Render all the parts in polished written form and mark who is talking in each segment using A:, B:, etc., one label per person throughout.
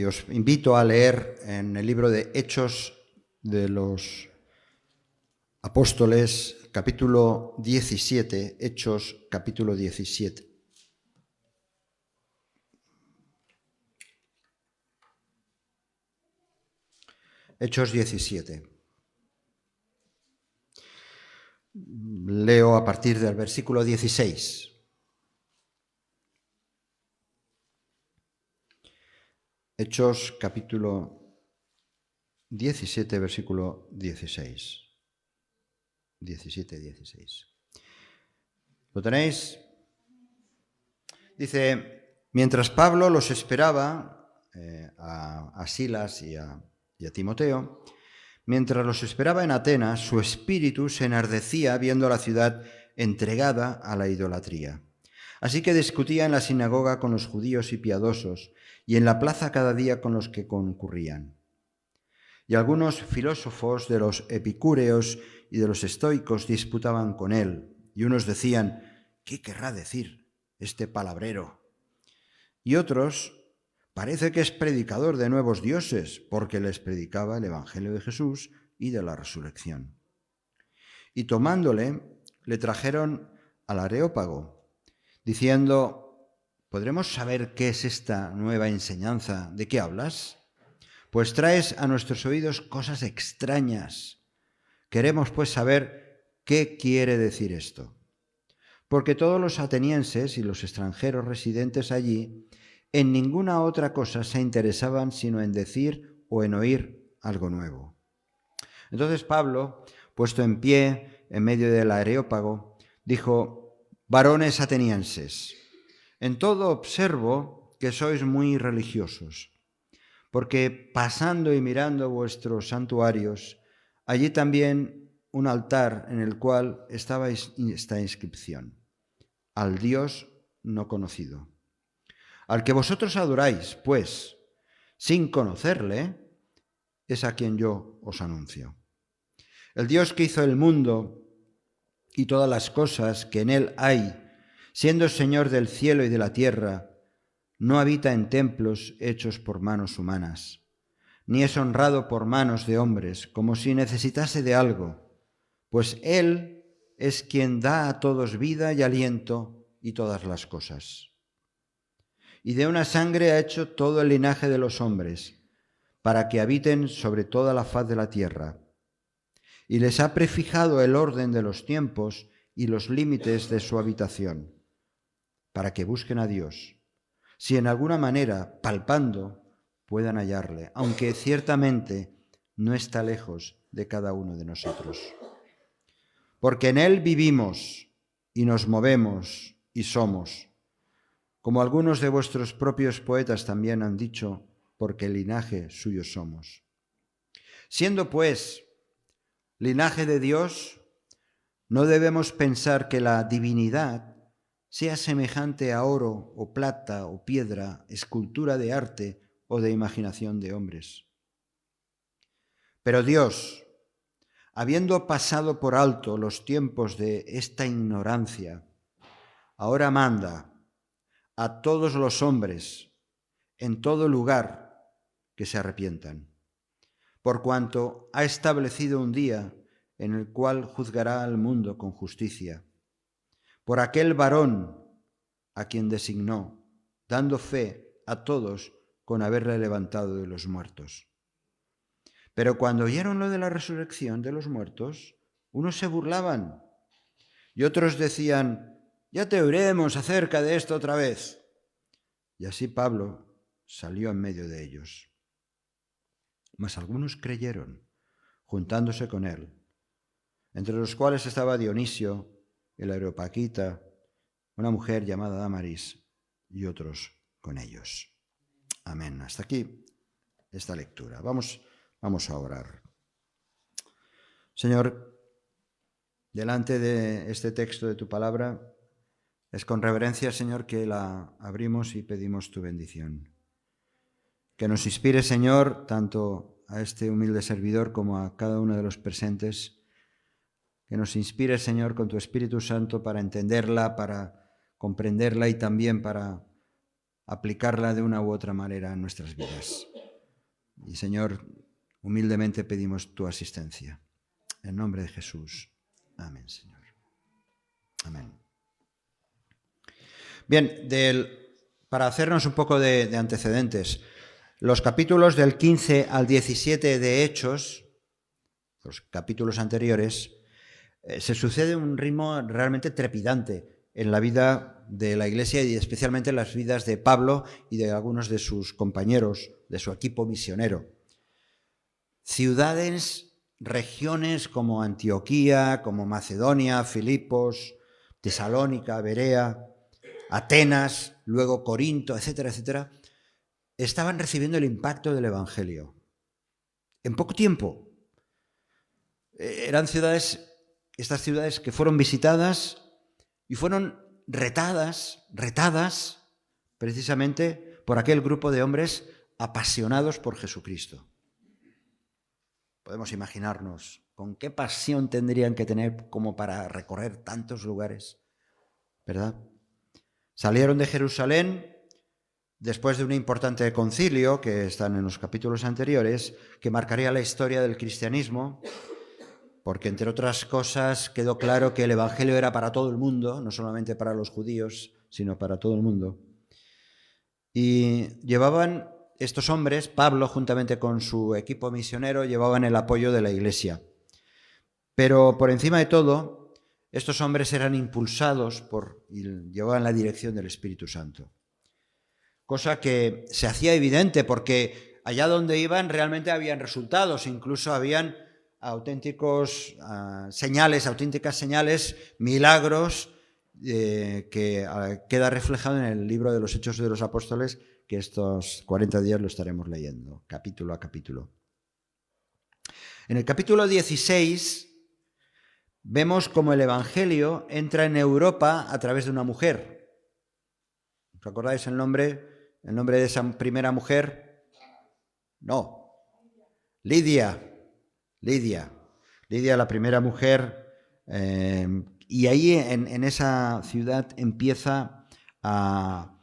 A: os invito a leer en el libro de Hechos de los Apóstoles, capítulo 17, Hechos, capítulo 17. Hechos 17. Leo a partir del versículo 16. Hechos, capítulo 17, versículo 16. 17, 16. ¿Lo tenéis? Dice: mientras Pablo los esperaba, a Silas y a Timoteo, mientras los esperaba en Atenas, su espíritu se enardecía viendo la ciudad entregada a la idolatría. Así que discutía en la sinagoga con los judíos y piadosos, y en la plaza cada día con los que concurrían. Y algunos filósofos de los epicúreos y de los estoicos disputaban con él, y unos decían: ¿qué querrá decir este palabrero? Y otros: parece que es predicador de nuevos dioses, porque les predicaba el evangelio de Jesús y de la resurrección. Y tomándole, le trajeron al Areópago, diciendo: ¿podremos saber qué es esta nueva enseñanza de qué hablas? Pues traes a nuestros oídos cosas extrañas. Queremos pues saber qué quiere decir esto. Porque todos los atenienses y los extranjeros residentes allí en ninguna otra cosa se interesaban sino en decir o en oír algo nuevo. Entonces Pablo, puesto en pie en medio del Areópago, dijo: varones atenienses, en todo observo que sois muy religiosos, porque pasando y mirando vuestros santuarios, allí también un altar en el cual estaba esta inscripción: al Dios no conocido. Al que vosotros adoráis, pues, sin conocerle, es a quien yo os anuncio. El Dios que hizo el mundo y todas las cosas que en él hay, siendo Señor del cielo y de la tierra, no habita en templos hechos por manos humanas, ni es honrado por manos de hombres, como si necesitase de algo, pues Él es quien da a todos vida y aliento y todas las cosas. Y de una sangre ha hecho todo el linaje de los hombres, para que habiten sobre toda la faz de la tierra. Y les ha prefijado el orden de los tiempos y los límites de su habitación, para que busquen a Dios, si en alguna manera, palpando, puedan hallarle, aunque ciertamente no está lejos de cada uno de nosotros. Porque en Él vivimos y nos movemos y somos, como algunos de vuestros propios poetas también han dicho, porque linaje suyo somos. Siendo pues linaje de Dios, no debemos pensar que la divinidad sea semejante a oro o plata o piedra, escultura de arte o de imaginación de hombres. Pero Dios, habiendo pasado por alto los tiempos de esta ignorancia, ahora manda a todos los hombres en todo lugar que se arrepientan, por cuanto ha establecido un día en el cual juzgará al mundo con justicia, por aquel varón a quien designó, dando fe a todos con haberle levantado de los muertos. Pero cuando oyeron lo de la resurrección de los muertos, unos se burlaban y otros decían: ya te oiremos acerca de esto otra vez. Y así Pablo salió en medio de ellos. Mas algunos creyeron, juntándose con él, entre los cuales estaba Dionisio, el Areopagita, una mujer llamada Damaris, y otros con ellos. Amén. Hasta aquí esta lectura. Vamos a orar. Señor, delante de este texto de tu palabra, es con reverencia, Señor, que la abrimos y pedimos tu bendición. Que nos inspire, Señor, tanto a este humilde servidor como a cada uno de los presentes. Que nos inspire, Señor, con tu Espíritu Santo para entenderla, para comprenderla y también para aplicarla de una u otra manera en nuestras vidas. Y Señor, humildemente pedimos tu asistencia. En nombre de Jesús. Amén, Señor. Amén. Bien, para hacernos un poco de antecedentes, los capítulos del 15 al 17 de Hechos, los capítulos anteriores, se sucede un ritmo realmente trepidante en la vida de la Iglesia y especialmente en las vidas de Pablo y de algunos de sus compañeros, de su equipo misionero. Ciudades, regiones como Antioquía, como Macedonia, Filipos, Tesalónica, Berea, Atenas, luego Corinto, etcétera, etcétera, estaban recibiendo el impacto del Evangelio. En poco tiempo. Eran estas ciudades que fueron visitadas y fueron retadas precisamente por aquel grupo de hombres apasionados por Jesucristo. Podemos imaginarnos con qué pasión tendrían que tener como para recorrer tantos lugares, ¿verdad? Salieron de Jerusalén después de un importante concilio, que están en los capítulos anteriores, que marcaría la historia del cristianismo, porque entre otras cosas quedó claro que el Evangelio era para todo el mundo, no solamente para los judíos, sino para todo el mundo. Y llevaban estos hombres, Pablo juntamente con su equipo misionero, llevaban el apoyo de la Iglesia. Pero por encima de todo, estos hombres eran impulsados y llevaban la dirección del Espíritu Santo. Cosa que se hacía evidente porque allá donde iban realmente habían resultados, incluso habían auténticas señales, milagros, que queda reflejado en el libro de los Hechos de los Apóstoles, que estos 40 días lo estaremos leyendo, capítulo a capítulo. En el capítulo 16 vemos cómo el Evangelio entra en Europa a través de una mujer. ¿Os acordáis el nombre de esa primera mujer? No. Lidia, la primera mujer, y ahí en esa ciudad empieza a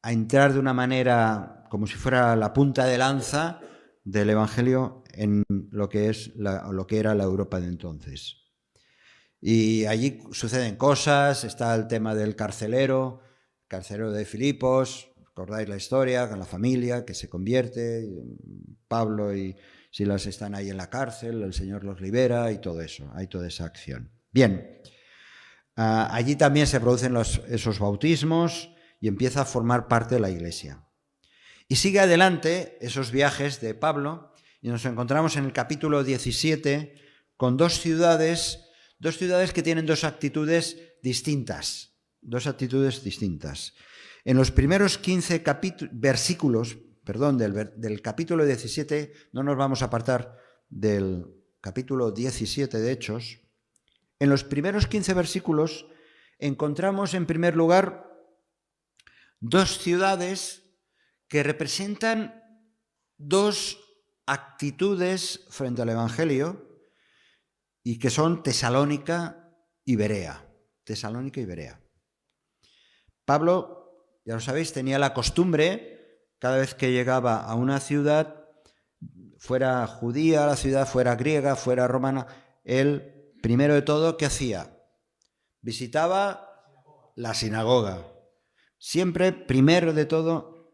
A: entrar de una manera como si fuera la punta de lanza del Evangelio en lo que era la Europa de entonces. Y allí suceden cosas, está el tema del carcelero de Filipos, ¿recordáis la historia? Con la familia que se convierte, Pablo y Silas están ahí en la cárcel, el Señor los libera y todo eso, hay toda esa acción. Bien, allí también se producen esos bautismos y empieza a formar parte de la Iglesia. Y sigue adelante esos viajes de Pablo y nos encontramos en el capítulo 17 con dos ciudades que tienen dos actitudes distintas. En los primeros 15 versículos, del capítulo 17, no nos vamos a apartar del capítulo 17 de Hechos. En los primeros 15 versículos encontramos en primer lugar dos ciudades que representan dos actitudes frente al Evangelio y que son Tesalónica y Berea. Pablo, ya lo sabéis, tenía la costumbre, cada vez que llegaba a una ciudad, fuera judía la ciudad, fuera griega, fuera romana, él, primero de todo, ¿qué hacía? Visitaba la sinagoga. Siempre, primero de todo,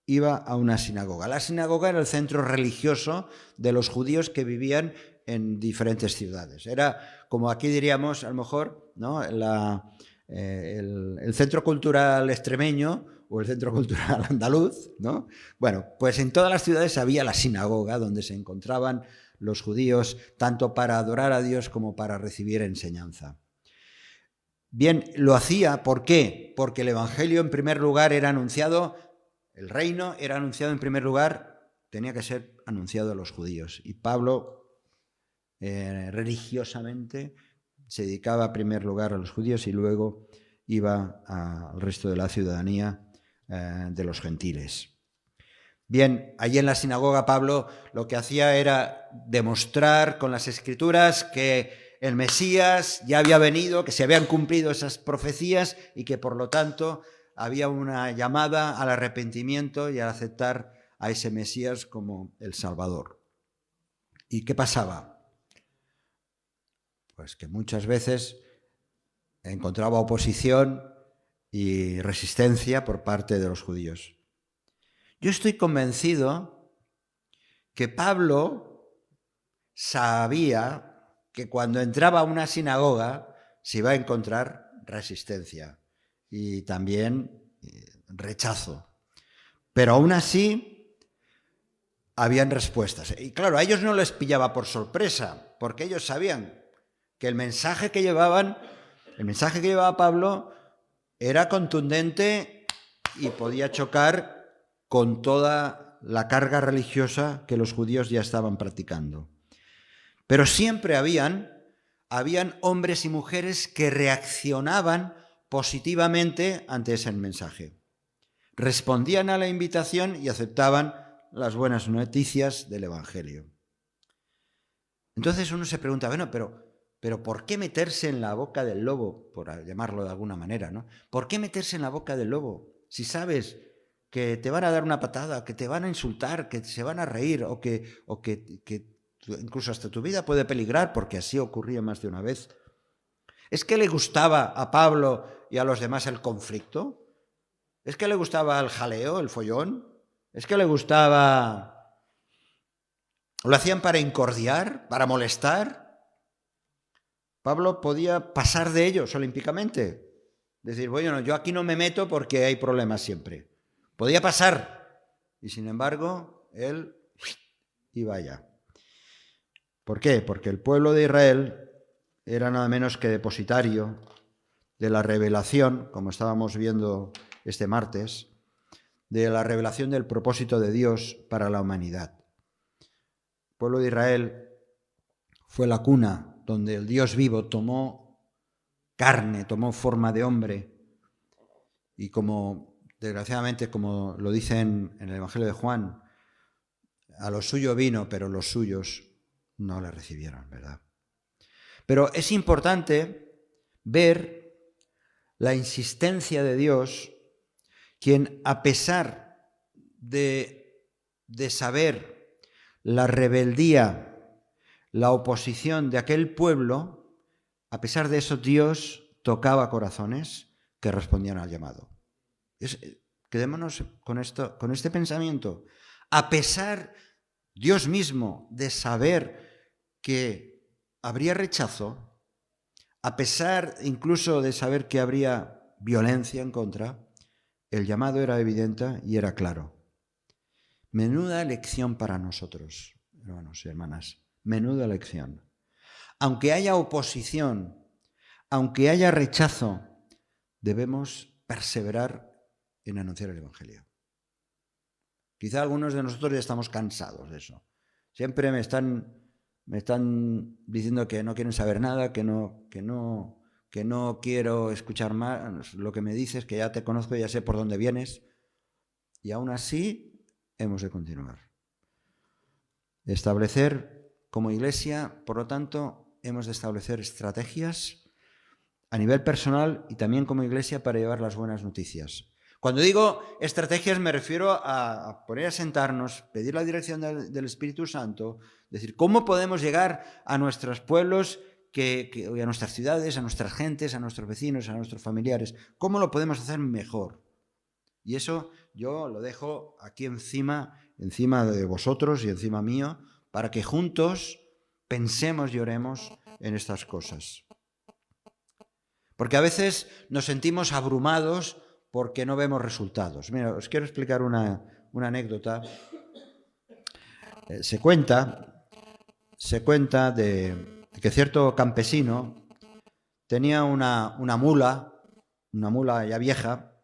A: iba a una sinagoga. La sinagoga era el centro religioso de los judíos que vivían en diferentes ciudades. Era, como aquí diríamos, a lo mejor, ¿no? El centro cultural extremeño o el centro cultural andaluz, ¿no? Bueno, pues en todas las ciudades había la sinagoga donde se encontraban los judíos tanto para adorar a Dios como para recibir enseñanza. Bien, lo hacía, ¿por qué? Porque el Evangelio en primer lugar era anunciado, el reino era anunciado en primer lugar, tenía que ser anunciado a los judíos. Y Pablo religiosamente se dedicaba en primer lugar a los judíos y luego iba al resto de la ciudadanía de los gentiles. Bien, allí en la sinagoga Pablo lo que hacía era demostrar con las Escrituras que el Mesías ya había venido, que se habían cumplido esas profecías y que por lo tanto había una llamada al arrepentimiento y a aceptar a ese Mesías como el Salvador. ¿Y qué pasaba? Pues que muchas veces encontraba oposición y resistencia por parte de los judíos. Yo estoy convencido que Pablo sabía que cuando entraba a una sinagoga se iba a encontrar resistencia y también rechazo. Pero aún así habían respuestas. Y claro, a ellos no les pillaba por sorpresa, porque ellos sabían que el mensaje que llevaba Pablo era contundente y podía chocar con toda la carga religiosa que los judíos ya estaban practicando. Pero siempre habían hombres y mujeres que reaccionaban positivamente ante ese mensaje. Respondían a la invitación y aceptaban las buenas noticias del Evangelio. Entonces uno se pregunta, bueno, pero ¿por qué meterse en la boca del lobo? Por llamarlo de alguna manera, ¿no? ¿Por qué meterse en la boca del lobo? Si sabes que te van a dar una patada, que te van a insultar, que se van a reír o que incluso hasta tu vida puede peligrar, porque así ocurría más de una vez. ¿Es que le gustaba a Pablo y a los demás el conflicto? ¿Es que le gustaba el jaleo, el follón? ¿Es que le gustaba... ¿Lo hacían para incordiar, para molestar? Pablo podía pasar de ellos olímpicamente. Decir, bueno, yo aquí no me meto porque hay problemas siempre. Podía pasar. Y sin embargo, él iba allá. ¿Por qué? Porque el pueblo de Israel era nada menos que depositario de la revelación, como estábamos viendo este martes, de la revelación del propósito de Dios para la humanidad. El pueblo de Israel fue la cuna donde el Dios vivo tomó carne, tomó forma de hombre, y como, desgraciadamente, como lo dicen en el Evangelio de Juan, a lo suyo vino, pero los suyos no le recibieron, ¿verdad? Pero es importante ver la insistencia de Dios, quien a pesar de saber la rebeldía, la oposición de aquel pueblo, a pesar de eso Dios tocaba corazones que respondían al llamado. Quedémonos con este pensamiento. A pesar Dios mismo de saber que habría rechazo, a pesar incluso de saber que habría violencia en contra, el llamado era evidente y era claro. Menuda lección para nosotros, hermanos y hermanas. Menuda lección. Aunque haya oposición, aunque haya rechazo, debemos perseverar en anunciar el Evangelio. Quizá algunos de nosotros ya estamos cansados de eso. Siempre me están diciendo que no quieren saber nada, que no quiero escuchar más. Lo que me dices, que ya te conozco, ya sé por dónde vienes. Y aún así hemos de continuar. Como iglesia, por lo tanto, hemos de establecer estrategias a nivel personal y también como iglesia para llevar las buenas noticias. Cuando digo estrategias me refiero a poner a sentarnos, pedir la dirección del Espíritu Santo, decir, ¿cómo podemos llegar a nuestros pueblos, a nuestras ciudades, a nuestras gentes, a nuestros vecinos, a nuestros familiares? ¿Cómo lo podemos hacer mejor? Y eso yo lo dejo aquí encima de vosotros y encima mío, para que juntos pensemos y oremos en estas cosas. Porque a veces nos sentimos abrumados porque no vemos resultados. Mira, os quiero explicar una anécdota. Se cuenta de que cierto campesino tenía una mula ya vieja.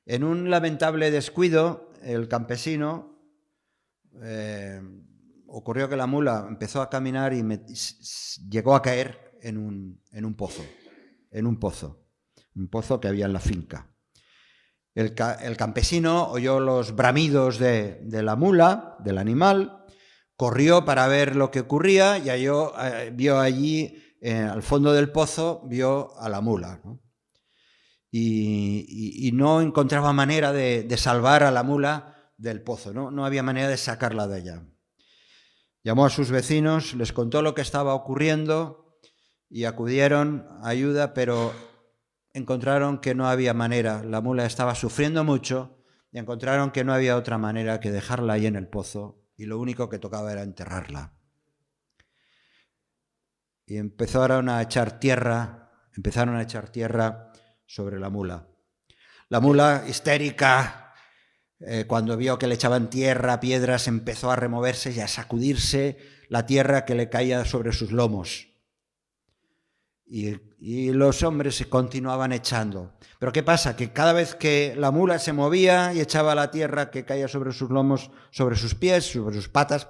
A: En un lamentable descuido, el campesino ocurrió que la mula empezó a caminar y llegó a caer en un pozo que había en la finca. El campesino oyó los bramidos de la mula, del animal, corrió para ver lo que ocurría y vio allí, al fondo del pozo, vio a la mula, ¿no? Y no encontraba manera de salvar a la mula del pozo, no había manera de sacarla de allá. Llamó a sus vecinos, les contó lo que estaba ocurriendo y acudieron a ayuda, pero encontraron que no había manera. La mula estaba sufriendo mucho y encontraron que no había otra manera que dejarla ahí en el pozo y lo único que tocaba era enterrarla. Y empezaron a echar tierra sobre la mula. La mula, histérica, cuando vio que le echaban tierra, piedras, empezó a removerse y a sacudirse la tierra que le caía sobre sus lomos. Y los hombres se continuaban echando. Pero ¿qué pasa? Que cada vez que la mula se movía y echaba la tierra que caía sobre sus lomos, sobre sus pies, sobre sus patas,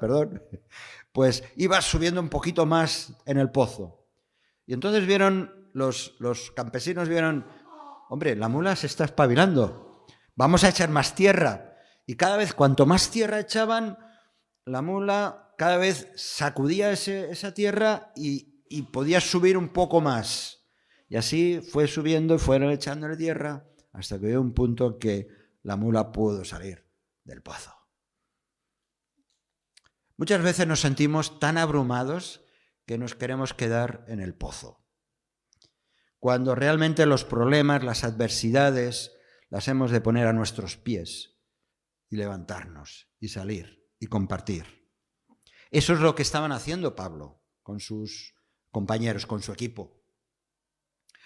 A: pues iba subiendo un poquito más en el pozo. Y entonces vieron, los campesinos vieron, hombre, la mula se está espabilando, vamos a echar más tierra. Y cada vez, cuanto más tierra echaban, la mula cada vez sacudía esa tierra y podía subir un poco más. Y así fue subiendo y fueron echándole tierra hasta que llegó un punto en que la mula pudo salir del pozo. Muchas veces nos sentimos tan abrumados que nos queremos quedar en el pozo, cuando realmente los problemas, las adversidades, las hemos de poner a nuestros pies y levantarnos y salir y compartir. Eso es lo que estaban haciendo Pablo con sus compañeros, con su equipo.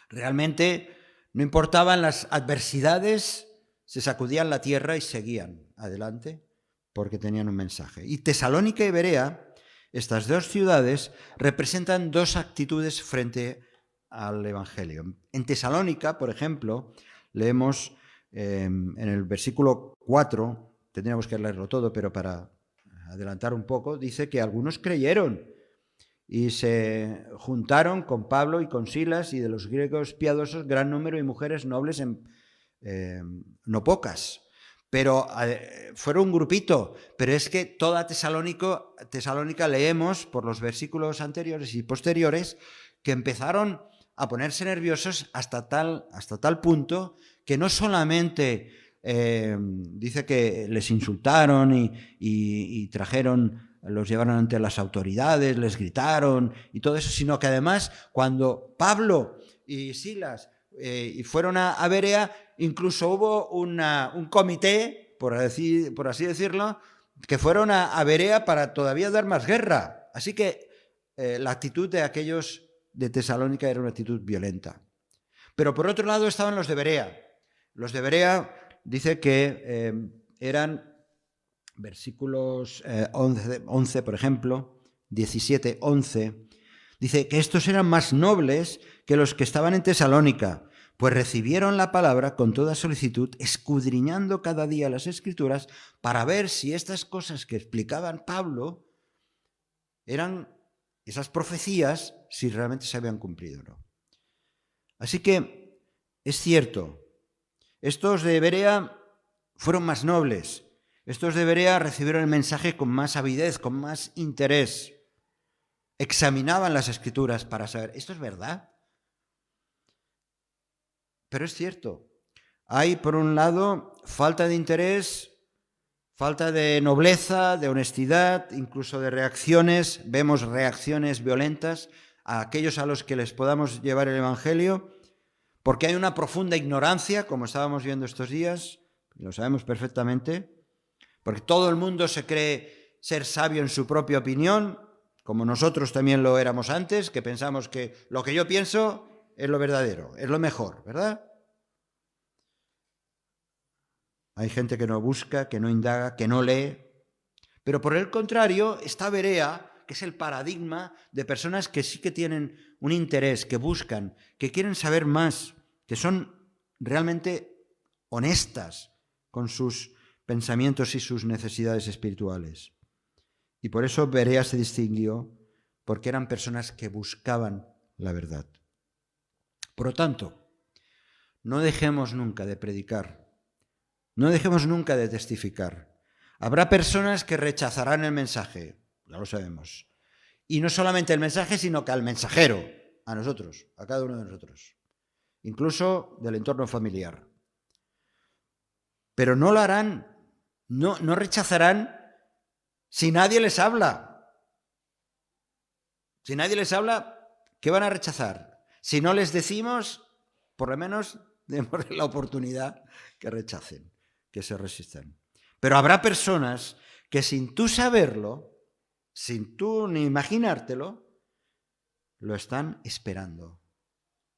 A: Realmente no importaban las adversidades, se sacudían la tierra y seguían adelante porque tenían un mensaje. Y Tesalónica y Berea, estas dos ciudades, representan dos actitudes frente al Evangelio. En Tesalónica, por ejemplo, leemos en el versículo 4, tendríamos que leerlo todo, pero para adelantar un poco, dice que algunos creyeron y se juntaron con Pablo y con Silas, y de los griegos piadosos gran número y mujeres nobles no pocas. Pero fueron un grupito, pero es que toda Tesalónica leemos por los versículos anteriores y posteriores que empezaron a ponerse nerviosos hasta tal punto que no solamente dice que les insultaron y los llevaron ante las autoridades, les gritaron y todo eso, sino que además cuando Pablo y Silas fueron a Berea, incluso hubo un comité, por así decirlo, que fueron a Berea para todavía dar más guerra. Así que la actitud de aquellos de Tesalónica era una actitud violenta. Pero por otro lado estaban los de Berea. Los de Berea dice que eran versículos 11, por ejemplo, 17, 11, dice que estos eran más nobles que los que estaban en Tesalónica, pues recibieron la palabra con toda solicitud, escudriñando cada día las Escrituras para ver si estas cosas que explicaban Pablo eran esas profecías, si realmente se habían cumplido o no. Así que es cierto, estos de Berea fueron más nobles, estos de Berea recibieron el mensaje con más avidez, con más interés, examinaban las Escrituras para saber, ¿esto es verdad? Pero es cierto, hay por un lado falta de interés, falta de nobleza, de honestidad, incluso de reacciones. Vemos reacciones violentas a aquellos a los que les podamos llevar el Evangelio, porque hay una profunda ignorancia, como estábamos viendo estos días, lo sabemos perfectamente, porque todo el mundo se cree ser sabio en su propia opinión, como nosotros también lo éramos antes, que pensamos que lo que yo pienso es lo verdadero, es lo mejor, ¿verdad? Hay gente que no busca, que no indaga, que no lee. Pero por el contrario está Berea, que es el paradigma de personas que sí que tienen un interés, que buscan, que quieren saber más, que son realmente honestas con sus pensamientos y sus necesidades espirituales. Y por eso Berea se distinguió, porque eran personas que buscaban la verdad. Por lo tanto, no dejemos nunca de predicar, no dejemos nunca de testificar. Habrá personas que rechazarán el mensaje, ya lo sabemos. Y no solamente el mensaje, sino que al mensajero, a nosotros, a cada uno de nosotros, incluso del entorno familiar. Pero no lo harán No rechazarán si nadie les habla. Si nadie les habla, ¿qué van a rechazar? Si no les decimos, por lo menos démosle la oportunidad que rechacen, que se resistan. Pero habrá personas que sin tú saberlo, sin tú ni imaginártelo, lo están esperando.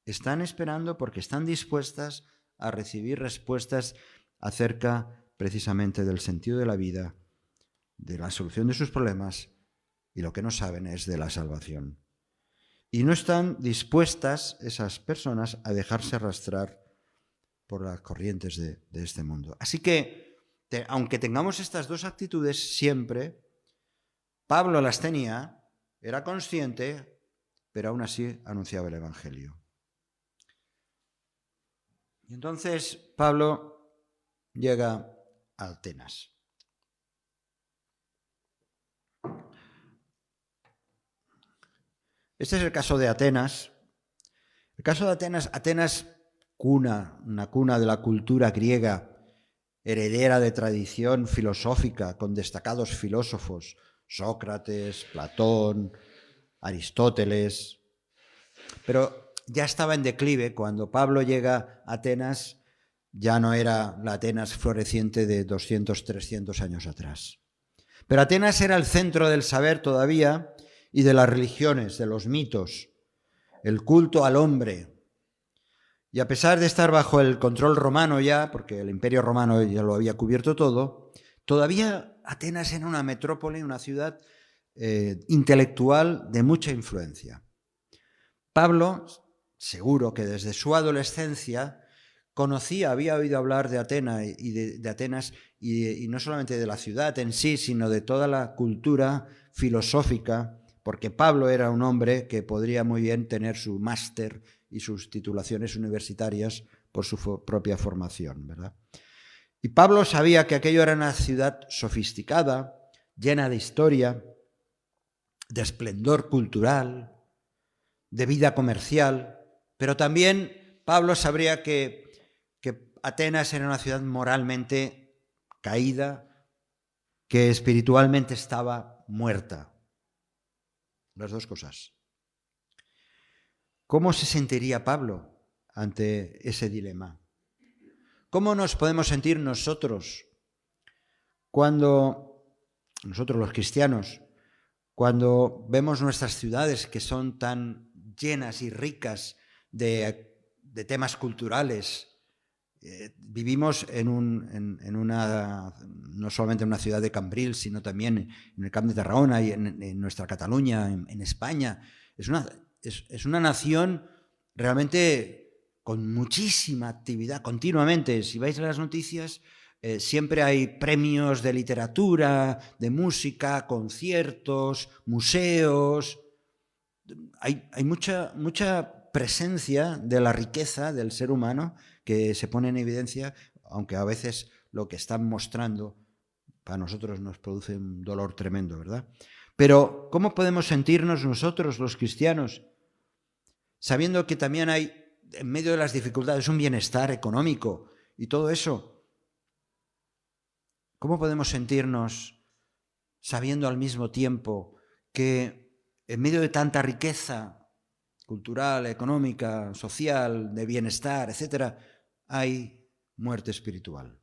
A: Están esperando porque están dispuestas a recibir respuestas acerca precisamente del sentido de la vida, de la solución de sus problemas, y lo que no saben es de la salvación. Y no están dispuestas esas personas a dejarse arrastrar por las corrientes de este mundo. Así que, aunque tengamos estas dos actitudes siempre, Pablo las tenía, era consciente, pero aún así anunciaba el Evangelio. Y entonces Pablo llega a Atenas. Este es el caso de Atenas. El caso de Atenas, una cuna de la cultura griega, heredera de tradición filosófica, con destacados filósofos, Sócrates, Platón, Aristóteles. Pero ya estaba en declive. Cuando Pablo llega a Atenas, ya no era la Atenas floreciente de 200, 300 años atrás. Pero Atenas era el centro del saber todavía y de las religiones, de los mitos, el culto al hombre. Y a pesar de estar bajo el control romano ya, porque el Imperio Romano ya lo había cubierto todo, todavía Atenas era una metrópoli, una ciudad intelectual de mucha influencia. Pablo, seguro que desde su adolescencia, había oído hablar de Atenas y no solamente de la ciudad en sí, sino de toda la cultura filosófica, porque Pablo era un hombre que podría muy bien tener su máster y sus titulaciones universitarias por su propia formación, ¿verdad? Y Pablo sabía que aquello era una ciudad sofisticada, llena de historia, de esplendor cultural, de vida comercial, pero también Pablo sabría que Atenas era una ciudad moralmente caída, que espiritualmente estaba muerta. Las dos cosas. ¿Cómo se sentiría Pablo ante ese dilema? ¿Cómo nos podemos sentir nosotros nosotros los cristianos, cuando vemos nuestras ciudades que son tan llenas y ricas de temas culturales? Vivimos no solamente en una ciudad de Cambrils, sino también en el Camp de Tarragona y en nuestra Cataluña, en España. Es una nación realmente con muchísima actividad, continuamente. Si vais a las noticias, siempre hay premios de literatura, de música, conciertos, museos. Hay mucha presencia de la riqueza del ser humano que se pone en evidencia, aunque a veces lo que están mostrando para nosotros nos produce un dolor tremendo, ¿verdad? Pero ¿cómo podemos sentirnos nosotros, los cristianos, sabiendo que también hay, en medio de las dificultades, un bienestar económico y todo eso? ¿Cómo podemos sentirnos sabiendo al mismo tiempo que en medio de tanta riqueza cultural, económica, social, de bienestar, etcétera, hay muerte espiritual?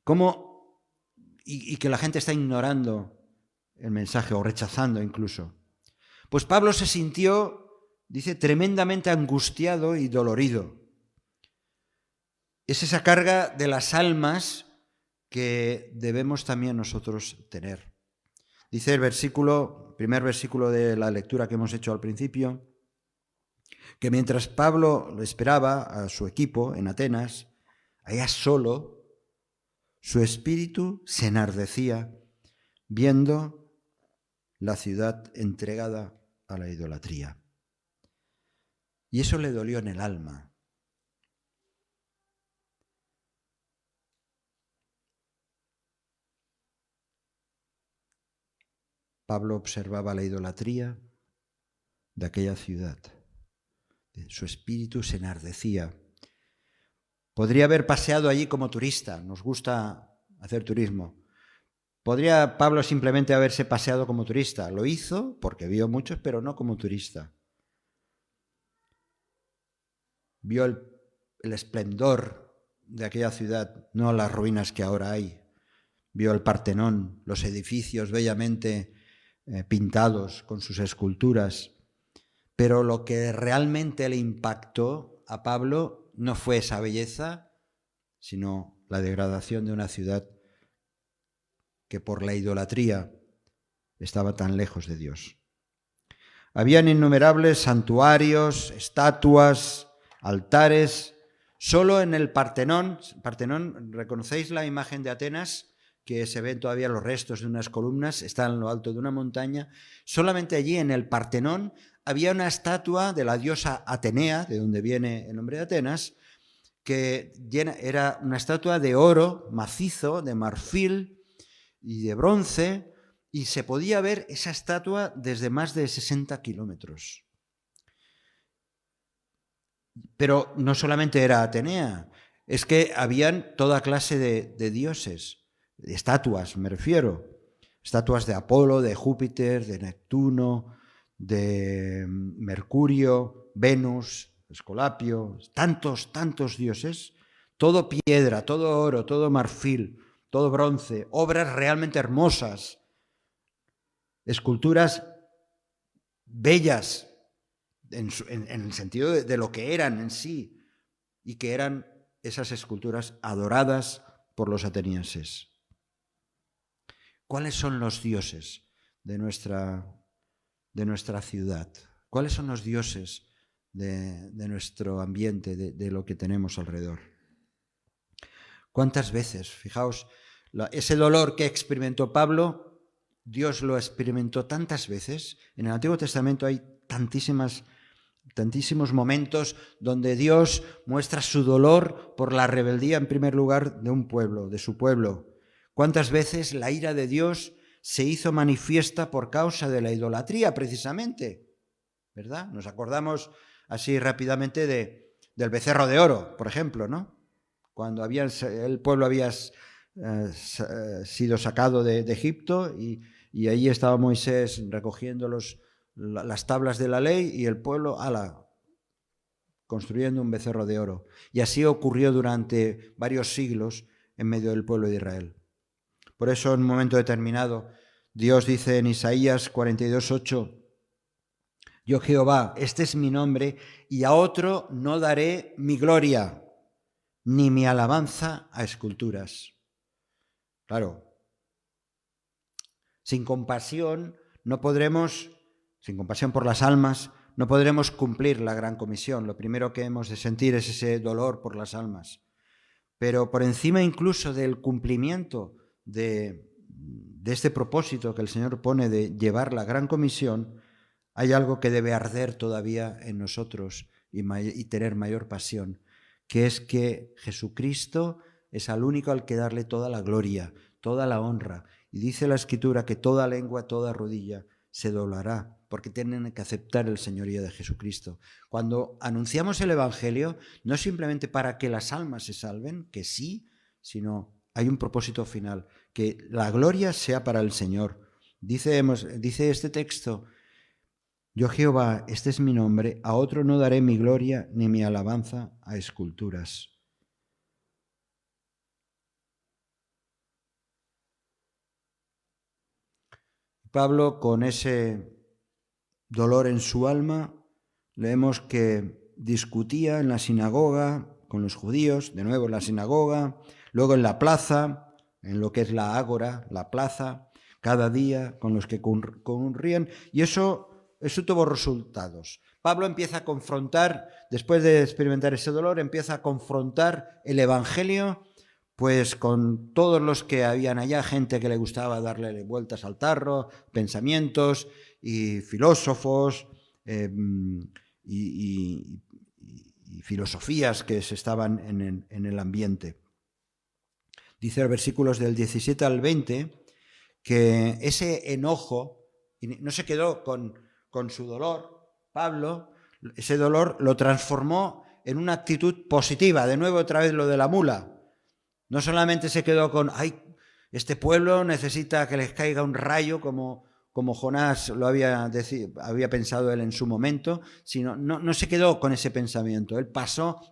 A: ¿Cómo? Y que la gente está ignorando el mensaje o rechazando incluso. Pues Pablo se sintió, dice, tremendamente angustiado y dolorido. Es esa carga de las almas que debemos también nosotros tener. Dice el primer versículo de la lectura que hemos hecho al principio, que mientras Pablo lo esperaba a su equipo en Atenas, allá solo, su espíritu se enardecía viendo la ciudad entregada a la idolatría. Y eso le dolió en el alma. Pablo observaba la idolatría de aquella ciudad. Su espíritu se enardecía Podría haber paseado allí como turista, nos gusta hacer turismo. Podría Pablo simplemente haberse paseado como turista. Lo hizo porque vio muchos, pero no como turista. Vio el esplendor de aquella ciudad, no las ruinas que ahora hay. Vio el Partenón, los edificios bellamente pintados con sus esculturas. Pero lo que realmente le impactó a Pablo no fue esa belleza, sino la degradación de una ciudad que por la idolatría estaba tan lejos de Dios. Habían innumerables santuarios, estatuas, altares. Solo en el Partenón, ¿reconocéis la imagen de Atenas? Que se ven todavía los restos de unas columnas, está en lo alto de una montaña. Solamente allí en el Partenón había una estatua de la diosa Atenea, de donde viene el nombre de Atenas, que era una estatua de oro macizo, de marfil y de bronce, y se podía ver esa estatua desde más de 60 kilómetros. Pero no solamente era Atenea, es que habían toda clase de dioses, de estatuas me refiero, estatuas de Apolo, de Júpiter, de Neptuno, de Mercurio, Venus, Escolapio, tantos dioses, todo piedra, todo oro, todo marfil, todo bronce, obras realmente hermosas, esculturas bellas en el sentido de lo que eran en sí, y que eran esas esculturas adoradas por los atenienses. ¿Cuáles son los dioses de nuestra ciudad? ¿Cuáles son los dioses de nuestro ambiente, de lo que tenemos alrededor? ¿Cuántas veces, fijaos, ese dolor que experimentó Pablo, Dios lo experimentó tantas veces? En el Antiguo Testamento hay tantísimos momentos donde Dios muestra su dolor por la rebeldía, en primer lugar, de un pueblo, de su pueblo. ¿Cuántas veces la ira de Dios se hizo manifiesta por causa de la idolatría, precisamente? ¿Verdad? Nos acordamos así rápidamente del becerro de oro, por ejemplo, ¿no? Cuando el pueblo había sido sacado de Egipto y allí estaba Moisés recogiendo las tablas de la ley y el pueblo, construyendo un becerro de oro. Y así ocurrió durante varios siglos en medio del pueblo de Israel. Por eso en un momento determinado Dios dice en Isaías 42:8: yo Jehová, este es mi nombre, y a otro no daré mi gloria, ni mi alabanza a esculturas. Claro, sin compasión por las almas, no podremos cumplir la gran comisión. Lo primero que hemos de sentir es ese dolor por las almas. Pero por encima incluso del cumplimiento de este propósito que el Señor pone de llevar la gran comisión, hay algo que debe arder todavía en nosotros y tener mayor pasión, que es que Jesucristo es al único al que darle toda la gloria, toda la honra. Y dice la Escritura que toda lengua, toda rodilla se doblará, porque tienen que aceptar el señorío de Jesucristo. Cuando anunciamos el Evangelio, no simplemente para que las almas se salven, que sí, sino hay un propósito final, que la gloria sea para el Señor. Dice este texto: yo Jehová, este es mi nombre, a otro no daré mi gloria ni mi alabanza a esculturas. Pablo, con ese dolor en su alma, leemos que discutía en la sinagoga con los judíos, de nuevo en la sinagoga, luego en la plaza, en lo que es la ágora, la plaza, cada día con los que concurrían, y eso tuvo resultados. Pablo empieza a confrontar, después de experimentar ese dolor, empieza a confrontar el Evangelio pues con todos los que habían allá, gente que le gustaba darle vueltas al tarro, pensamientos y filósofos y filosofías que se estaban en el ambiente. Dice en versículos del 17 al 20 que ese enojo, no se quedó con su dolor, Pablo, ese dolor lo transformó en una actitud positiva. De nuevo, otra vez lo de la mula. No solamente se quedó con, ay, este pueblo necesita que les caiga un rayo como Jonás lo había pensado él en su momento, sino no se quedó con ese pensamiento. Él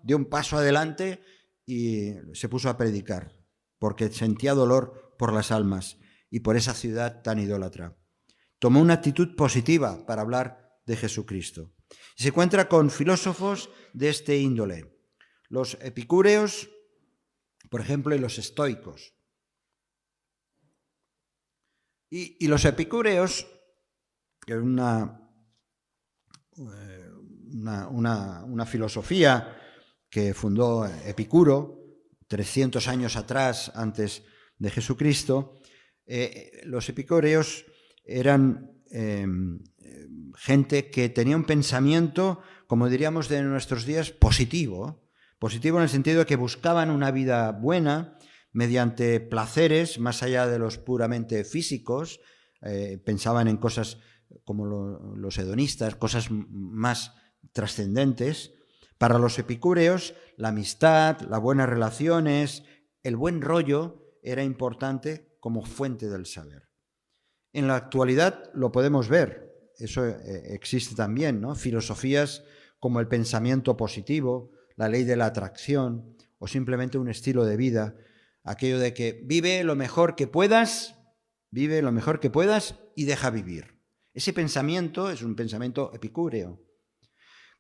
A: dio un paso adelante y se puso a predicar, porque sentía dolor por las almas y por esa ciudad tan idólatra. Tomó una actitud positiva para hablar de Jesucristo. Y se encuentra con filósofos de este índole, los epicúreos, por ejemplo, y los estoicos. Y los epicúreos, que es una filosofía que fundó Epicuro 300 años atrás, antes de Jesucristo, los epicúreos eran gente que tenía un pensamiento, como diríamos de nuestros días, positivo en el sentido de que buscaban una vida buena mediante placeres más allá de los puramente físicos. Pensaban en cosas como los hedonistas, cosas más trascendentes. Para los epicúreos, la amistad, las buenas relaciones, el buen rollo era importante como fuente del saber. En la actualidad lo podemos ver, eso existe también, ¿no? Filosofías como el pensamiento positivo, la ley de la atracción o simplemente un estilo de vida, aquello de que vive lo mejor que puedas y deja vivir. Ese pensamiento es un pensamiento epicúreo.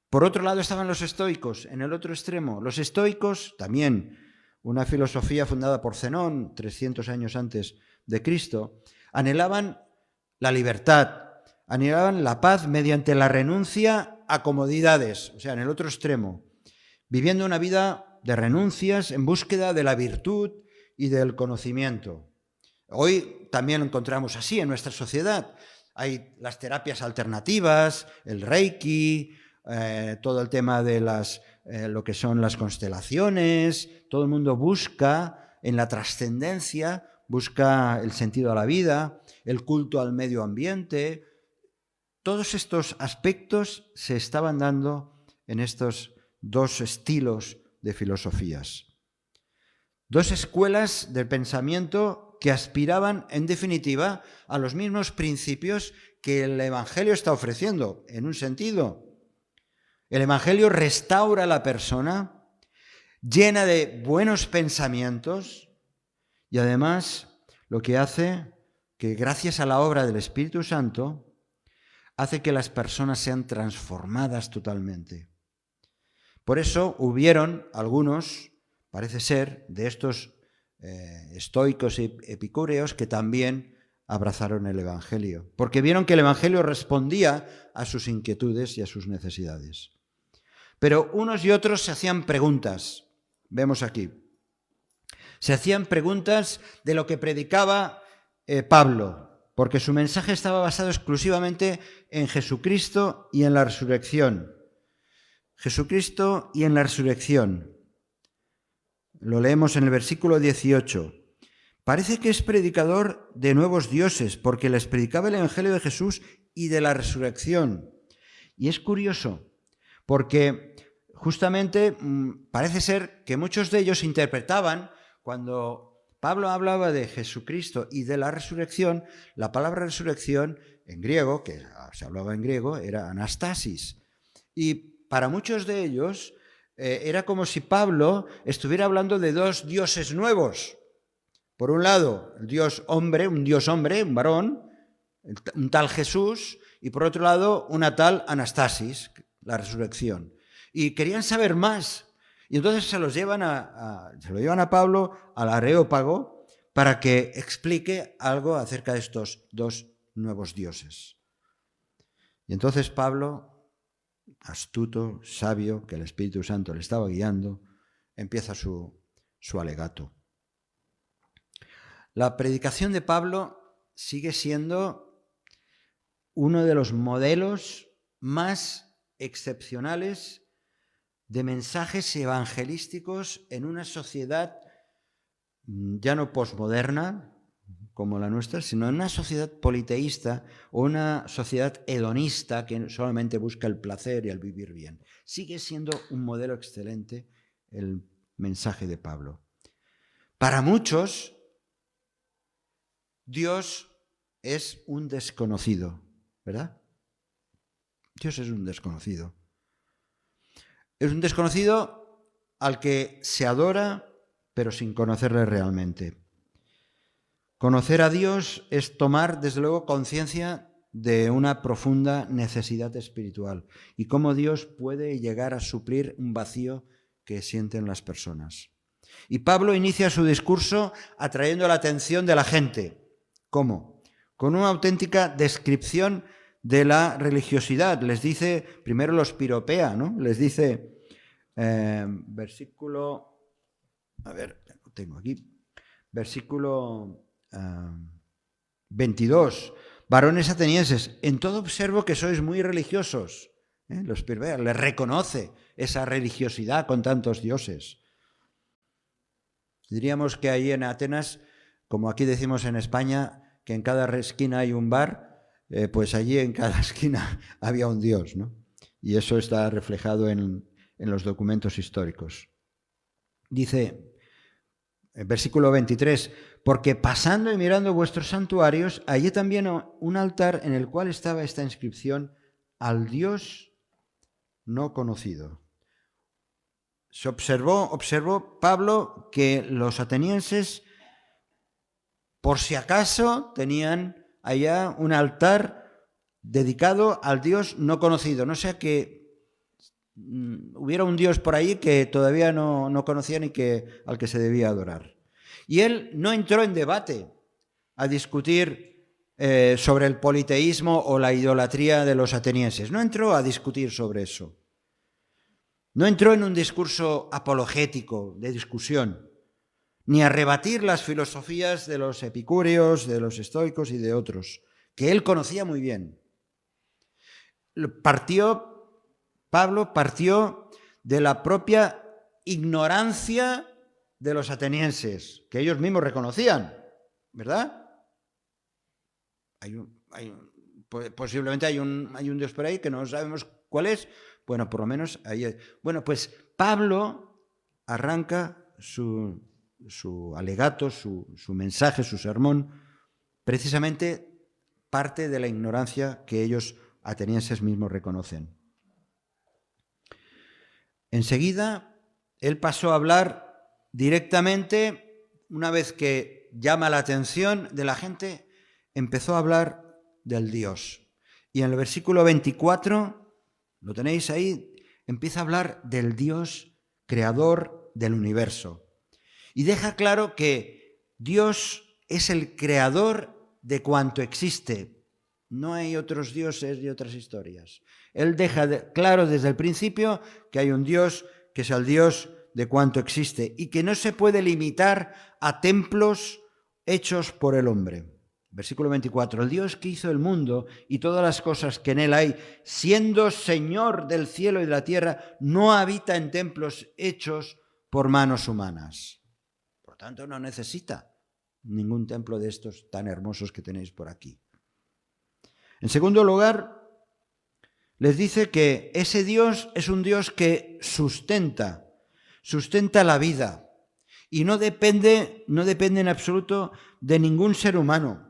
A: Por otro lado estaban los estoicos, en el otro extremo. Los estoicos, también una filosofía fundada por Zenón 300 años antes de Cristo, anhelaban la libertad, anhelaban la paz mediante la renuncia a comodidades, o sea, en el otro extremo, viviendo una vida de renuncias en búsqueda de la virtud y del conocimiento. Hoy también lo encontramos así en nuestra sociedad. Hay las terapias alternativas, el Reiki, todo el tema de lo que son las constelaciones. Todo el mundo busca en la trascendencia, busca el sentido a la vida, el culto al medio ambiente. Todos estos aspectos se estaban dando en estos dos estilos de filosofías. Dos escuelas del pensamiento que aspiraban, en definitiva, a los mismos principios que el Evangelio está ofreciendo, en un sentido. El Evangelio restaura a la persona, llena de buenos pensamientos y además lo que hace que gracias a la obra del Espíritu Santo hace que las personas sean transformadas totalmente. Por eso hubieron algunos, parece ser, de estos estoicos y epicúreos que también abrazaron el Evangelio, porque vieron que el Evangelio respondía a sus inquietudes y a sus necesidades. Pero unos y otros se hacían preguntas, vemos aquí. Se hacían preguntas de lo que predicaba Pablo, porque su mensaje estaba basado exclusivamente en Jesucristo y en la resurrección. Jesucristo y en la resurrección. Lo leemos en el versículo 18. Parece que es predicador de nuevos dioses, porque les predicaba el Evangelio de Jesús y de la resurrección. Y es curioso, porque justamente parece ser que muchos de ellos interpretaban, cuando Pablo hablaba de Jesucristo y de la resurrección, la palabra resurrección en griego, que se hablaba en griego, era anastasis. Y para muchos de ellos era como si Pablo estuviera hablando de dos dioses nuevos. Por un lado, el Dios hombre, un varón, un tal Jesús, y por otro lado, una tal anastasis, la resurrección. Y querían saber más. Y entonces se lo llevan a Pablo, al Areópago, para que explique algo acerca de estos dos nuevos dioses. Y entonces Pablo, astuto, sabio, que el Espíritu Santo le estaba guiando, empieza su alegato. La predicación de Pablo sigue siendo uno de los modelos más excepcionales de mensajes evangelísticos en una sociedad ya no posmoderna, como la nuestra, sino en una sociedad politeísta o una sociedad hedonista que solamente busca el placer y el vivir bien. Sigue siendo un modelo excelente el mensaje de Pablo. Para muchos, Dios es un desconocido, ¿verdad? Dios es un desconocido. Es un desconocido al que se adora, pero sin conocerle realmente. Conocer a Dios es tomar, desde luego, conciencia de una profunda necesidad espiritual y cómo Dios puede llegar a suplir un vacío que sienten las personas. Y Pablo inicia su discurso atrayendo la atención de la gente. ¿Cómo? Con una auténtica descripción de la religiosidad. Les dice, primero los piropea, ¿no? Les dice, versículo, a ver, lo tengo aquí, versículo 22. Varones atenienses, en todo observo que sois muy religiosos. Los piropea, les reconoce esa religiosidad con tantos dioses. Diríamos que ahí en Atenas, como aquí decimos en España, que en cada esquina hay un bar, pues allí en cada esquina había un dios, ¿no? Y eso está reflejado en los documentos históricos. Dice, versículo 23, porque pasando y mirando vuestros santuarios, hallé también un altar en el cual estaba esta inscripción, al Dios no conocido. Se observó Pablo que los atenienses, por si acaso, tenían allá un altar dedicado al Dios no conocido. No sea que hubiera un Dios por ahí que todavía no conocían y al que se debía adorar. Y él no entró en debate a discutir sobre el politeísmo o la idolatría de los atenienses. No entró a discutir sobre eso. No entró en un discurso apologético de discusión, ni a rebatir las filosofías de los epicúreos, de los estoicos y de otros, que él conocía muy bien. Pablo partió de la propia ignorancia de los atenienses, que ellos mismos reconocían, ¿verdad? Posiblemente hay un Dios por ahí que no sabemos cuál es. Bueno, por lo menos ahí. Bueno, pues Pablo arranca su alegato, su mensaje, su sermón, precisamente parte de la ignorancia que ellos atenienses mismos reconocen. Enseguida, él pasó a hablar directamente, una vez que llama la atención de la gente, empezó a hablar del Dios. Y en el versículo 24... ¿lo tenéis ahí? Empieza a hablar del Dios creador del universo. Y deja claro que Dios es el creador de cuanto existe. No hay otros dioses y otras historias. Él deja claro desde el principio que hay un Dios que es el Dios de cuanto existe y que no se puede limitar a templos hechos por el hombre. Versículo 24, el Dios que hizo el mundo y todas las cosas que en él hay, siendo Señor del cielo y de la tierra, no habita en templos hechos por manos humanas. Por tanto, no necesita ningún templo de estos tan hermosos que tenéis por aquí. En segundo lugar, les dice que ese Dios es un Dios que sustenta la vida y no depende en absoluto de ningún ser humano.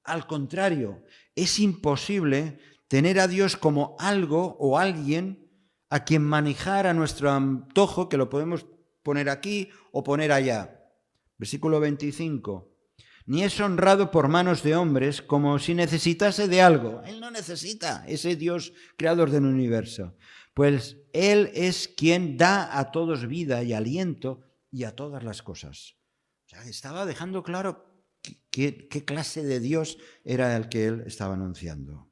A: Al contrario, es imposible tener a Dios como algo o alguien a quien manejar a nuestro antojo, que lo podemos poner aquí o poner allá. Versículo 25. Ni es honrado por manos de hombres como si necesitase de algo. Él no necesita, ese Dios creador del universo. Pues Él es quien da a todos vida y aliento y a todas las cosas. O sea, estaba dejando claro ¿Qué clase de Dios era el que él estaba anunciando?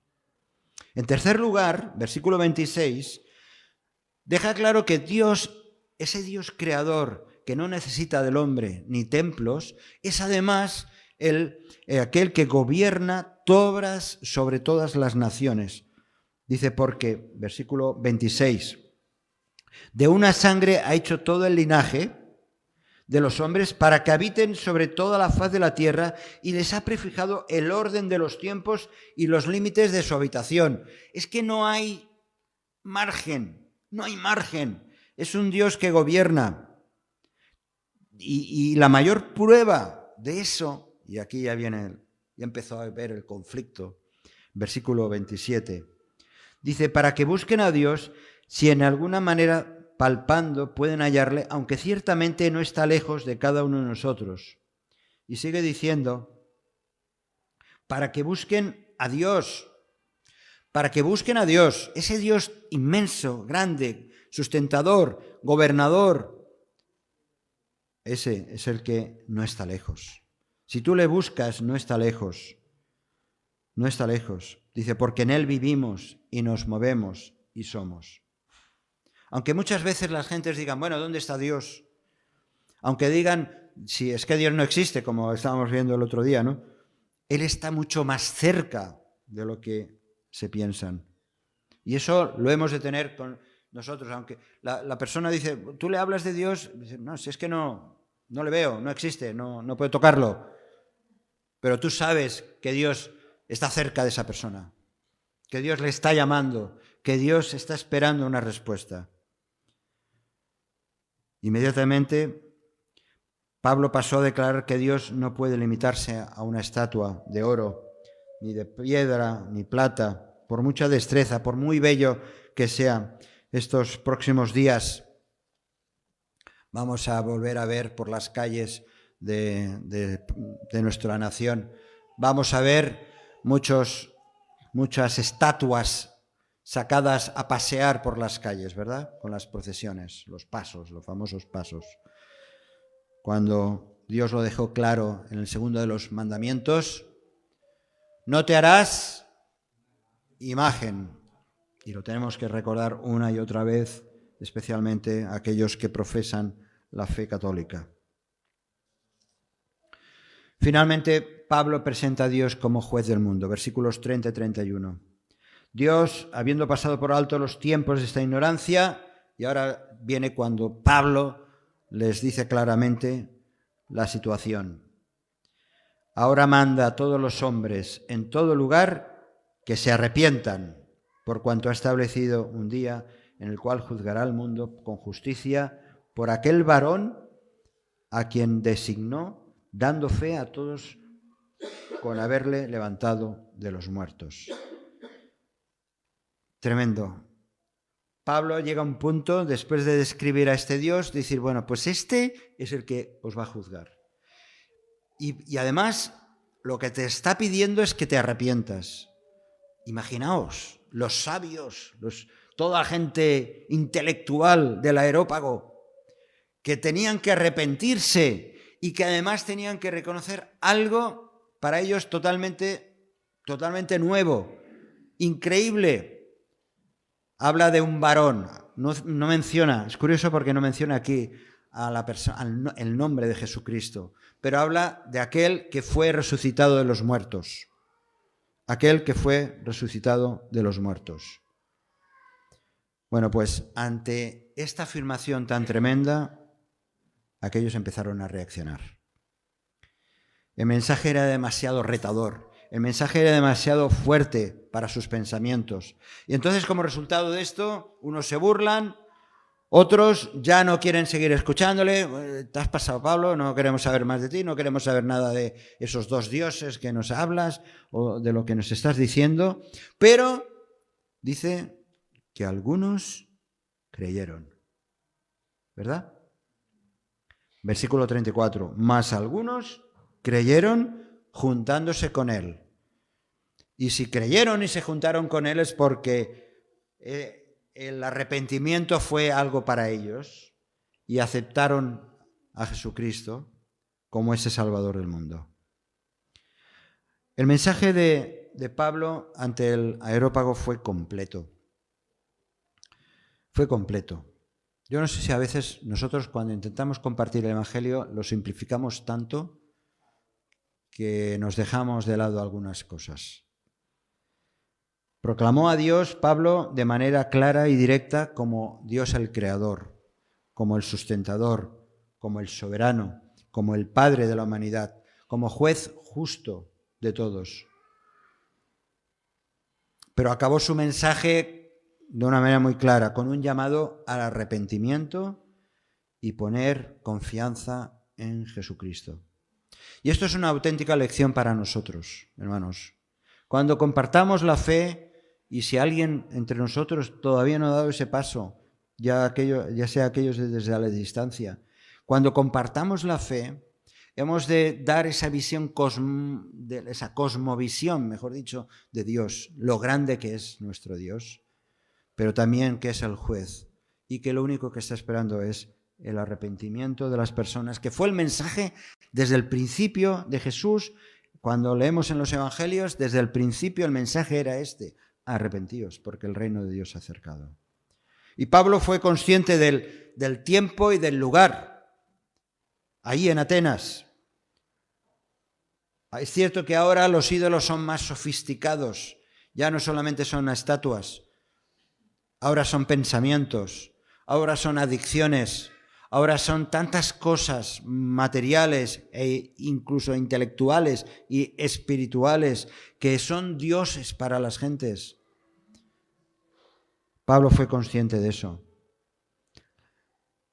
A: En tercer lugar, versículo 26, deja claro que Dios, ese Dios creador que no necesita del hombre ni templos, es además aquel que gobierna sobre todas las naciones. Dice porque, versículo 26, de una sangre ha hecho todo el linaje, de los hombres para que habiten sobre toda la faz de la tierra y les ha prefijado el orden de los tiempos y los límites de su habitación. Es que no hay margen, no hay margen. Es un Dios que gobierna. Y la mayor prueba de eso, y aquí ya empezó a ver el conflicto, versículo 27, dice, para que busquen a Dios, si en alguna manera palpando pueden hallarle, aunque ciertamente no está lejos de cada uno de nosotros. Y sigue diciendo, para que busquen a Dios, ese Dios inmenso, grande, sustentador, gobernador. Ese es el que no está lejos. Si tú le buscas, no está lejos. No está lejos. Dice, porque en Él vivimos y nos movemos y somos. Aunque muchas veces las gentes digan, bueno, ¿dónde está Dios? Aunque digan, si es que Dios no existe, como estábamos viendo el otro día, ¿no? Él está mucho más cerca de lo que se piensan. Y eso lo hemos de tener con nosotros. Aunque la persona dice, ¿tú le hablas de Dios? Dice, no, si es que no le veo, no existe, no puedo tocarlo. Pero tú sabes que Dios está cerca de esa persona, que Dios le está llamando, que Dios está esperando una respuesta. Inmediatamente, Pablo pasó a declarar que Dios no puede limitarse a una estatua de oro, ni de piedra, ni plata, por mucha destreza, por muy bello que sea. Estos próximos días vamos a volver a ver por las calles de nuestra nación, vamos a ver muchas estatuas sacadas a pasear por las calles, ¿verdad? Con las procesiones, los pasos, los famosos pasos. Cuando Dios lo dejó claro en el segundo de los mandamientos, no te harás imagen. Y lo tenemos que recordar una y otra vez, especialmente aquellos que profesan la fe católica. Finalmente, Pablo presenta a Dios como juez del mundo, versículos 30 y 31. Dios, habiendo pasado por alto los tiempos de esta ignorancia, y ahora viene cuando Pablo les dice claramente la situación. Ahora manda a todos los hombres en todo lugar que se arrepientan, por cuanto ha establecido un día en el cual juzgará al mundo con justicia por aquel varón a quien designó, dando fe a todos con haberle levantado de los muertos. Tremendo. Pablo llega a un punto, después de describir a este Dios, de decir, bueno, pues este es el que os va a juzgar. Y además, lo que te está pidiendo es que te arrepientas. Imaginaos, los sabios, toda la gente intelectual del Areópago, que tenían que arrepentirse y que además tenían que reconocer algo para ellos totalmente nuevo, increíble. Habla de un varón, no menciona, es curioso porque no menciona aquí a la persona, el nombre de Jesucristo, pero habla de aquel que fue resucitado de los muertos. Aquel que fue resucitado de los muertos. Bueno, pues ante esta afirmación tan tremenda, aquellos empezaron a reaccionar. El mensaje era demasiado retador, el mensaje era demasiado fuerte para sus pensamientos. Y entonces, como resultado de esto, unos se burlan, otros ya no quieren seguir escuchándole. ¿Te has pasado, Pablo? No queremos saber más de ti, no queremos saber nada de esos dos dioses que nos hablas o de lo que nos estás diciendo. Pero dice que algunos creyeron, ¿verdad? Versículo 34. Mas algunos creyeron juntándose con él. Y si creyeron y se juntaron con él es porque el arrepentimiento fue algo para ellos y aceptaron a Jesucristo como ese Salvador del mundo. El mensaje de Pablo ante el Areópago fue completo. Fue completo. Yo no sé si a veces nosotros cuando intentamos compartir el Evangelio lo simplificamos tanto que nos dejamos de lado algunas cosas. Proclamó a Dios, Pablo, de manera clara y directa como Dios el Creador, como el sustentador, como el soberano, como el Padre de la humanidad, como juez justo de todos. Pero acabó su mensaje de una manera muy clara, con un llamado al arrepentimiento y poner confianza en Jesucristo. Y esto es una auténtica lección para nosotros, hermanos. Cuando compartamos la fe, y si alguien entre nosotros todavía no ha dado ese paso, ya sea aquellos desde la distancia, cuando compartamos la fe, hemos de dar esa visión, esa cosmovisión, mejor dicho, de Dios, lo grande que es nuestro Dios, pero también que es el juez y que lo único que está esperando es el arrepentimiento de las personas, que fue el mensaje desde el principio de Jesús. Cuando leemos en los evangelios, desde el principio el mensaje era este: arrepentíos, porque el reino de Dios se ha acercado. Y Pablo fue consciente del tiempo y del lugar, ahí en Atenas. Es cierto que ahora los ídolos son más sofisticados, ya no solamente son estatuas, ahora son pensamientos, ahora son adicciones, ahora son tantas cosas materiales e incluso intelectuales y espirituales que son dioses para las gentes. Pablo fue consciente de eso.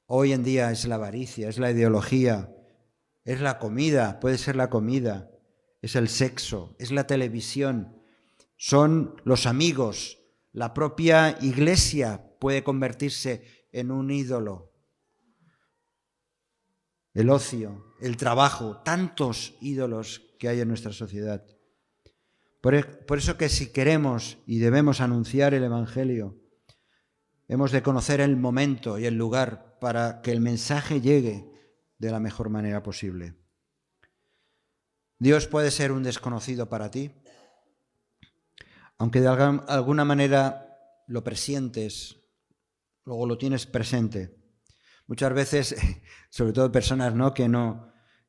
A: Hoy en día es la avaricia, es la ideología, es la comida, puede ser la comida, es el sexo, es la televisión, son los amigos, la propia iglesia puede convertirse en un ídolo. El ocio, el trabajo, tantos ídolos que hay en nuestra sociedad. Por eso que si queremos y debemos anunciar el Evangelio, hemos de conocer el momento y el lugar para que el mensaje llegue de la mejor manera posible. Dios puede ser un desconocido para ti, aunque de alguna manera lo presientes, luego lo tienes presente. Muchas veces, sobre todo personas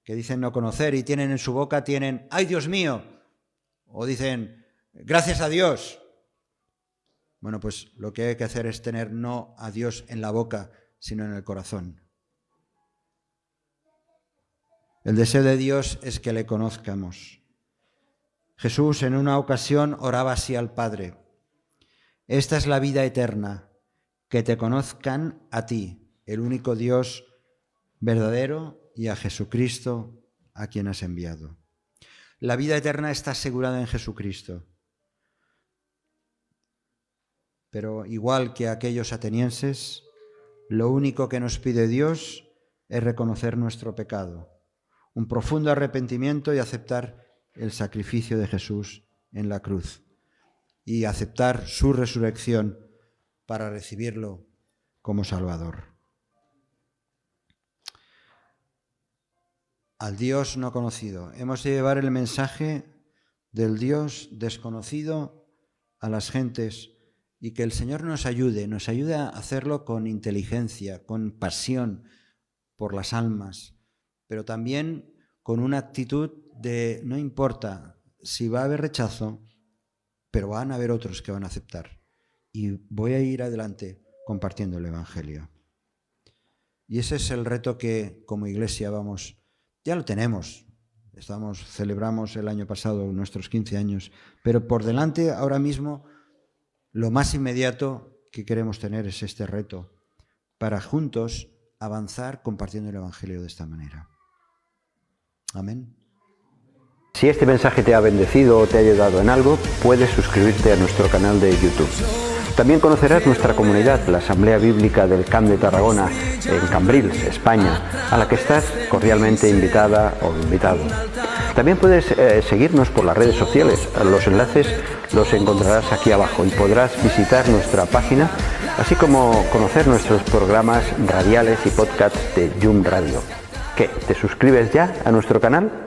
A: que dicen no conocer y tienen en su boca, ¡ay, Dios mío! O dicen, ¡gracias a Dios! Bueno, pues lo que hay que hacer es tener no a Dios en la boca, sino en el corazón. El deseo de Dios es que le conozcamos. Jesús en una ocasión oraba así al Padre: esta es la vida eterna, que te conozcan a ti, el único Dios verdadero, y a Jesucristo, a quien has enviado. La vida eterna está asegurada en Jesucristo. Pero igual que aquellos atenienses, lo único que nos pide Dios es reconocer nuestro pecado, un profundo arrepentimiento y aceptar el sacrificio de Jesús en la cruz y aceptar su resurrección para recibirlo como Salvador. Al Dios no conocido. Hemos de llevar el mensaje del Dios desconocido a las gentes y que el Señor nos ayude a hacerlo con inteligencia, con pasión por las almas, pero también con una actitud de no importa si va a haber rechazo, pero van a haber otros que van a aceptar. Y voy a ir adelante compartiendo el Evangelio. Y ese es el reto que como iglesia ya lo tenemos. Celebramos el año pasado nuestros 15 años, pero por delante ahora mismo lo más inmediato que queremos tener es este reto para juntos avanzar compartiendo el Evangelio de esta manera. Amén.
B: Si este mensaje te ha bendecido o te ha ayudado en algo, puedes suscribirte a nuestro canal de YouTube. También conocerás nuestra comunidad, la Asamblea Bíblica del Camp de Tarragona, en Cambrils, España, a la que estás cordialmente invitada o invitado. También puedes seguirnos por las redes sociales. Los enlaces los encontrarás aquí abajo y podrás visitar nuestra página, así como conocer nuestros programas radiales y podcasts de Yum Radio. ¿Qué? ¿Te suscribes ya a nuestro canal?